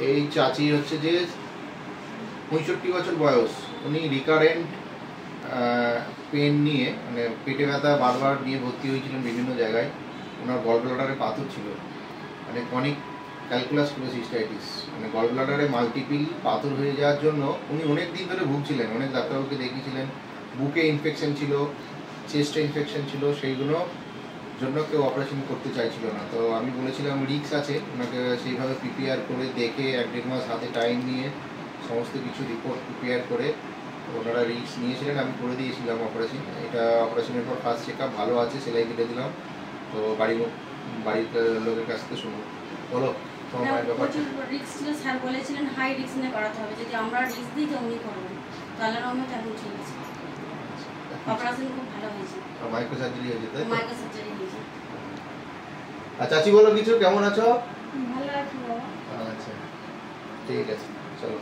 এই চাচি হচ্ছে যে 65 বছর বয়স, উনি রিকারেন্ট পেন নিয়ে মানে পেটে ব্যথা বারবার নিয়ে ভর্তি হয়েছিলেন বিভিন্ন জায়গায়। ওনার গল ব্লাডারে পাথর ছিল, মানে ক্রনিক ক্যালকুলাস কোলোসিস্টাইটিস, মানে গল ব্লাডারে মাল্টিপিল পাথর হয়ে যাওয়ার জন্য উনি অনেক দিন ধরে ভুগছিলেন, অনেক ডাক্তারবাবুকে দেখিয়েছিলেন। বুকে ইনফেকশন ছিল, চেস্টে ইনফেকশন ছিল, সেইগুলো জন্য কেউ অপারেশন করতে চাইছিল না। তো আমি বলেছিলাম রিস্ক আছে, ওনাকে সেইভাবে প্রিপেয়ার করে দেখে 1-1.5 মাস হাতে টাইম নিয়ে সমস্ত কিছু রিপোর্ট প্রিপেয়ার করে ওনারা রিস্ক নিয়েছিলেন, আমি করে দিয়েছিলাম অপারেশন। এটা অপারেশনের পর ফার্স্ট চেক আপ ভালো আছে, সেলাই কেটে দিলাম। তো বাড়ির লোকের কাছ থেকে শুনুন। বলো তোমার মায়ের ব্যাপারটা। রিস্ক ছিল, স্যার বলেছিলেন হাই রিস্ক নিয়ে করাতে হবে, যদি আমরা রিস্ক দিই তো উনি করবেন। তো আল্লাহর রহমতে এখন ঠিক আছে, অপারেশন খুব ভালো হয়েছে। মাইক্রো সার্জারি হয়েছে, তাই তো? মাইক্রো সার্জারি হয়েছে। আচ্ছা চাচি বলো কিছু, কেমন আছো? ভালো আছি বাবা। আচ্ছা ঠিক আছে, চলো।